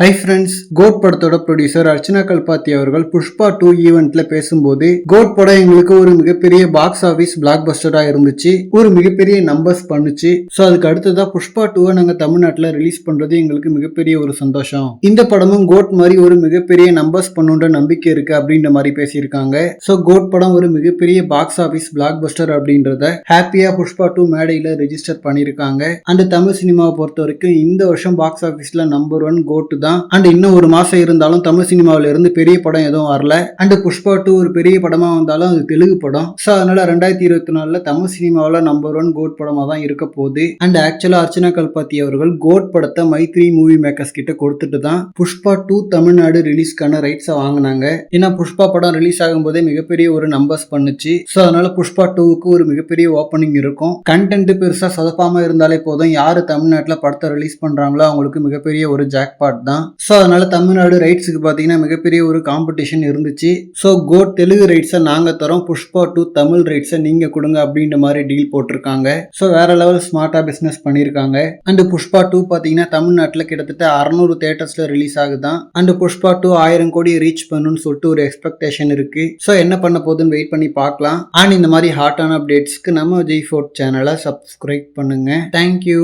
Hi friends, code படத்தோட producer Archana Kalpathi அவர்கள் புஷ்பா 2 ஈவெண்ட்ல பேசும்போது கோட் படம் எங்களுக்கு ஒரு மிகப்பெரிய பாக்ஸ் ஆபீஸ் பிளாக் பஸ்டரா இருந்துச்சு, ஒரு மிகப்பெரிய நம்பர்ஸ் பண்ணுச்சு. ஸோ அதுக்கு அடுத்ததா புஷ்பா 2 நாங்கள் தமிழ்நாட்டில் ரிலீஸ் பண்றது எங்களுக்கு மிகப்பெரிய ஒரு சந்தோஷம். இந்த படமும் கோட் மாதிரி ஒரு மிகப்பெரிய நம்பர்ஸ் பண்ணுன்ற நம்பிக்கை இருக்கு அப்படின்ற மாதிரி பேசியிருக்காங்க. ஸோ கோட் படம் ஒரு மிகப்பெரிய பாக்ஸ் ஆபீஸ் பிளாக் பஸ்டர் அப்படின்றத ஹாப்பியா புஷ்பா 2 மேடையில ரெஜிஸ்டர் பண்ணியிருக்காங்க. அண்ட் தமிழ் சினிமாவை பொறுத்த வரைக்கும் இந்த வருஷம் பாக்ஸ் ஆபீஸ்ல நம்பர் 1 கோட் தான். அண்ட் இன்னும் ஒரு மாசம் இருந்தாலும் தமிழ் சினிமாவில இருந்து பெரிய படம் எதுவும் வரல. அண்ட் புஷ்பா 2 ஒரு பெரிய படமா வந்தாலும் அது தெலுங்கு படம். ஸோ அதனால 2024 தமிழ் சினிமாவில் நம்பர் 1 கோட் படமா தான் இருக்க போகுது. அண்ட் ஆக்சுவலா அர்ச்சனா கல்பாத்தி அவர்கள் கோட் படத்தை மைத்ரி மூவி மேக்கர்ஸ் கிட்ட கொடுத்துட்டு தான் புஷ்பா 2 தமிழ்நாடு ரிலீஸ்க்கான ரைட்ஸை வாங்கினாங்க. ஏன்னா புஷ்பா படம் ரிலீஸ் ஆகும் போதே மிகப்பெரிய ஒரு நம்பர்ஸ் பண்ணுச்சு. ஸோ அதனால புஷ்பா 2க்கு ஒரு மிகப்பெரிய ஓப்பனிங் இருக்கும். கண்டென்ட் பெருசா சொதப்பாம இருந்தாலே போதும், யாரு தமிழ்நாட்டில் படத்தை ரிலீஸ் பண்றாங்களோ அவங்களுக்கு மிகப்பெரிய ஒரு ஜாக்பாட் தான். ஸோ அதனால தமிழ்நாடு ரைட்ஸுக்கு பார்த்தீங்கன்னா மிகப்பெரிய ஒரு காம்படிஷன் இருந்துச்சு. ஸோ கோட் தெலுங்கு ரைட்ஸை நாங்கள் தரோம், புஷ்பா 2 தமிழ் ரைட்ஸை நீங்கள் கொடுங்க அப்படின்ற மாதிரி டீல் போட்டிருக்காங்க. ஸோ வேற லெவல் ஸ்மார்ட்டாக பிஸ்னஸ் பண்ணியிருக்காங்க. அண்ட் புஷ்பா 2 பார்த்தீங்கன்னா தமிழ்நாட்டில் கிட்டத்தட்ட 600 தேட்டர்ஸில் ரிலீஸ் ஆகுதான். அண்ட் புஷ்பா 2 1000 கோடி ரீச் பண்ணணும்னு சொல்லிட்டு ஒரு எக்ஸ்பெக்டேஷன் இருக்கு. ஸோ என்ன பண்ண போகுதுன்னு வெயிட் பண்ணி பார்க்கலாம். அண்ட் இந்த மாதிரி ஹாட்டான அப்டேட்ஸ்க்கு நம்ம விஜய் ஃபோர்ட் சேனலை சப்ஸ்கிரைப் பண்ணுங்க. தேங்க்யூ.